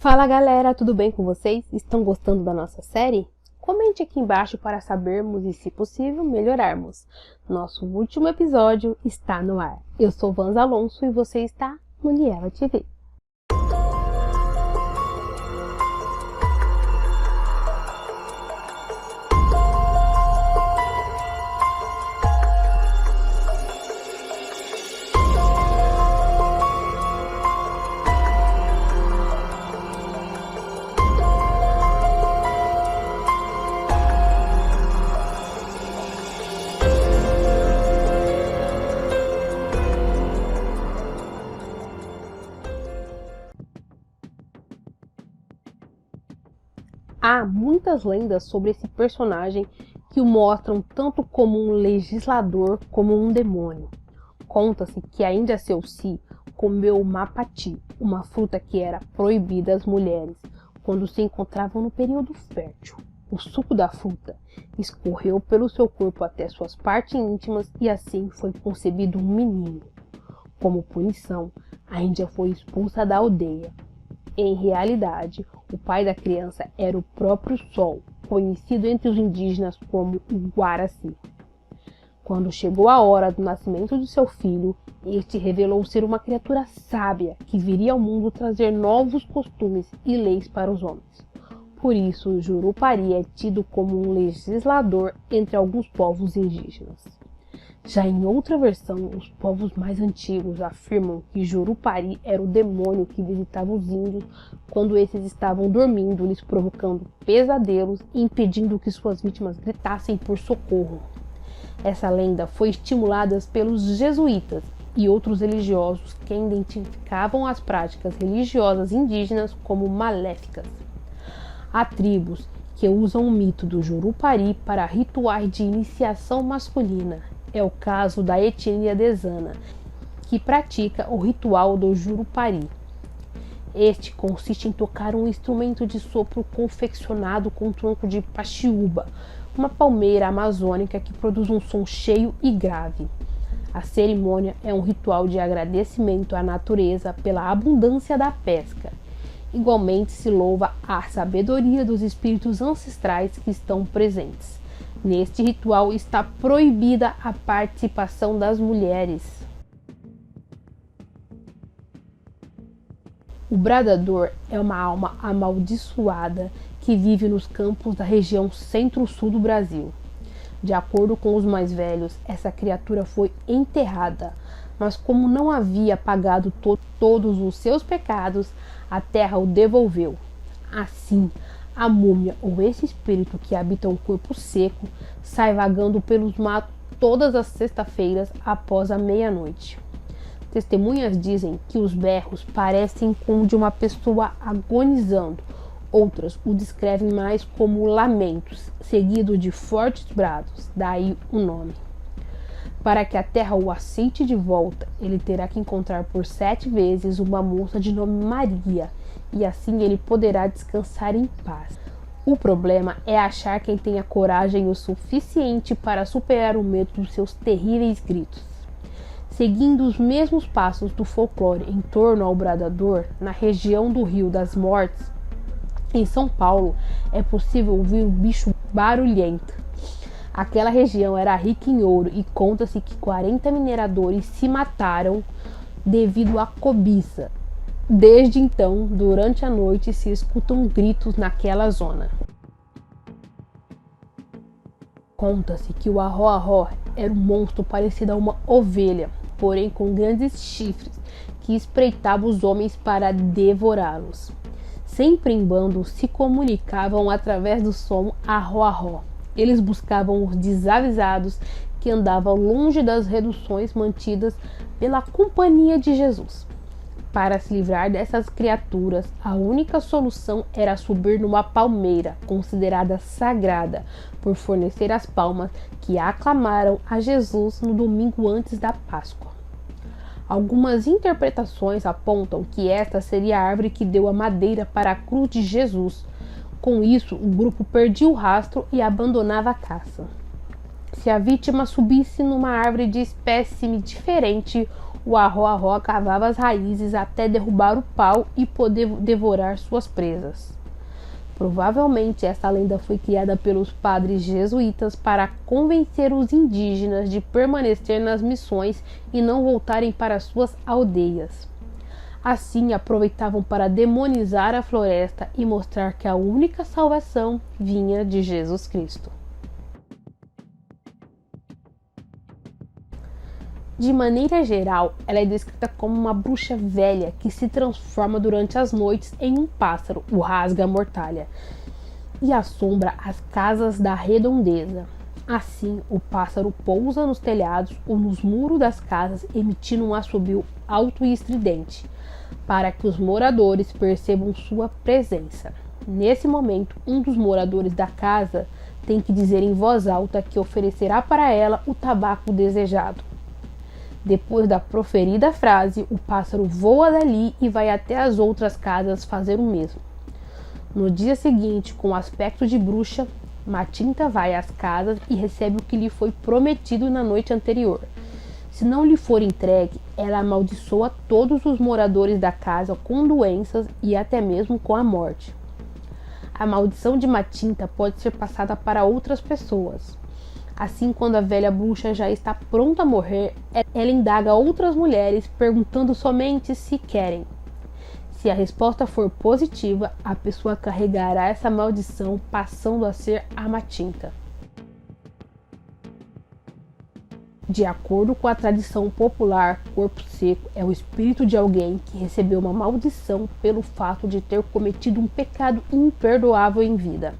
Fala galera, tudo bem com vocês? Estão gostando da nossa série? Comente aqui embaixo para sabermos e, se possível, melhorarmos. Nosso último episódio está no ar. Eu sou Vanza Alonso e você está no Niela TV. Há muitas lendas sobre esse personagem que o mostram tanto como um legislador como um demônio. Conta-se que a Índia Seuci comeu o mapati, uma fruta que era proibida às mulheres quando se encontravam no período fértil. O suco da fruta escorreu pelo seu corpo até suas partes íntimas e assim foi concebido um menino. Como punição, a Índia foi expulsa da aldeia. Em realidade, o pai da criança era o próprio Sol, conhecido entre os indígenas como o Guaraci. Quando chegou a hora do nascimento de seu filho, este revelou ser uma criatura sábia que viria ao mundo trazer novos costumes e leis para os homens. Por isso, o Jurupari é tido como um legislador entre alguns povos indígenas. Já em outra versão, os povos mais antigos afirmam que Jurupari era o demônio que visitava os índios quando esses estavam dormindo, lhes provocando pesadelos e impedindo que suas vítimas gritassem por socorro. Essa lenda foi estimulada pelos jesuítas e outros religiosos que identificavam as práticas religiosas indígenas como maléficas. Há tribos que usam o mito do Jurupari para rituais de iniciação masculina. É o caso da etnia Dezana, que pratica o ritual do Jurupari. Este consiste em tocar um instrumento de sopro confeccionado com tronco de paxiúba, uma palmeira amazônica que produz um som cheio e grave. A cerimônia é um ritual de agradecimento à natureza pela abundância da pesca. Igualmente se louva a sabedoria dos espíritos ancestrais que estão presentes. Neste ritual está proibida a participação das mulheres. O bradador é uma alma amaldiçoada que vive nos campos da região centro-sul do Brasil. De acordo com os mais velhos, essa criatura foi enterrada, mas como não havia pagado todos os seus pecados, a terra o devolveu. Assim, a múmia ou esse espírito que habita um corpo seco sai vagando pelos matos todas as sextas-feiras após a meia-noite. Testemunhas dizem que os berros parecem com o de uma pessoa agonizando. Outras o descrevem mais como lamentos, seguido de fortes brados, daí o nome. Para que a terra o aceite de volta, ele terá que encontrar por 7 vezes uma moça de nome Maria, e assim ele poderá descansar em paz. O problema é achar quem tenha coragem o suficiente para superar o medo dos seus terríveis gritos. Seguindo os mesmos passos do folclore em torno ao bradador, na região do Rio das Mortes, em São Paulo, é possível ouvir um bicho barulhento. Aquela região era rica em ouro e conta-se que 40 mineradores se mataram devido à cobiça. Desde então, durante a noite, se escutam gritos naquela zona. Conta-se que o arro-arro era um monstro parecido a uma ovelha, porém com grandes chifres, que espreitava os homens para devorá-los. Sempre em bando se comunicavam através do som arro-arro. Eles buscavam os desavisados que andavam longe das reduções mantidas pela Companhia de Jesus. Para se livrar dessas criaturas, a única solução era subir numa palmeira, considerada sagrada, por fornecer as palmas que aclamaram a Jesus no domingo antes da Páscoa. Algumas interpretações apontam que esta seria a árvore que deu a madeira para a cruz de Jesus. Com isso, o grupo perdia o rastro e abandonava a caça. Se a vítima subisse numa árvore de espécime diferente o arro-arro cavava as raízes até derrubar o pau e poder devorar suas presas. Provavelmente essa lenda foi criada pelos padres jesuítas para convencer os indígenas de permanecer nas missões e não voltarem para suas aldeias. Assim, aproveitavam para demonizar a floresta e mostrar que a única salvação vinha de Jesus Cristo. De maneira geral, ela é descrita como uma bruxa velha que se transforma durante as noites em um pássaro, o rasga-mortalha, e assombra as casas da redondeza. Assim, o pássaro pousa nos telhados ou nos muros das casas, emitindo um assobio alto e estridente, para que os moradores percebam sua presença. Nesse momento, um dos moradores da casa tem que dizer em voz alta que oferecerá para ela o tabaco desejado. Depois da proferida frase, o pássaro voa dali e vai até as outras casas fazer o mesmo. No dia seguinte, com aspecto de bruxa, Matinta vai às casas e recebe o que lhe foi prometido na noite anterior. Se não lhe for entregue, ela amaldiçoa todos os moradores da casa com doenças e até mesmo com a morte. A maldição de Matinta pode ser passada para outras pessoas. Assim, quando a velha bruxa já está pronta a morrer, ela indaga outras mulheres, perguntando somente se querem. Se a resposta for positiva, a pessoa carregará essa maldição, passando a ser a Matinta. De acordo com a tradição popular, corpo seco é o espírito de alguém que recebeu uma maldição pelo fato de ter cometido um pecado imperdoável em vida.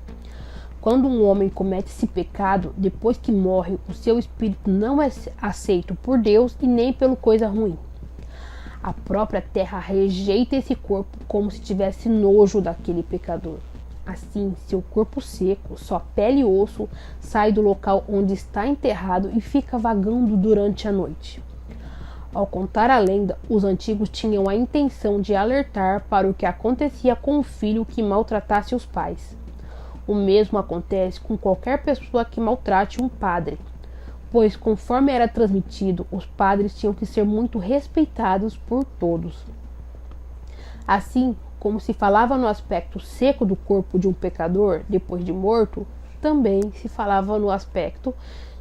Quando um homem comete esse pecado, depois que morre, o seu espírito não é aceito por Deus e nem pela coisa ruim. A própria terra rejeita esse corpo como se tivesse nojo daquele pecador. Assim, seu corpo seco, só pele e osso, sai do local onde está enterrado e fica vagando durante a noite. Ao contar a lenda, os antigos tinham a intenção de alertar para o que acontecia com o filho que maltratasse os pais. O mesmo acontece com qualquer pessoa que maltrate um padre, pois, conforme era transmitido, os padres tinham que ser muito respeitados por todos. Assim, como se falava no aspecto seco do corpo de um pecador depois de morto, também se falava no aspecto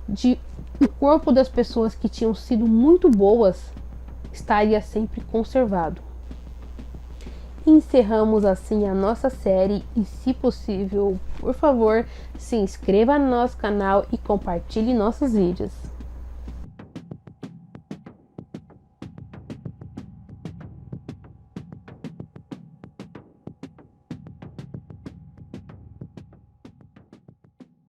de o corpo das pessoas que tinham sido muito boas estaria sempre conservado. Encerramos assim a nossa série e, se possível, por favor, se inscreva no nosso canal e compartilhe nossos vídeos.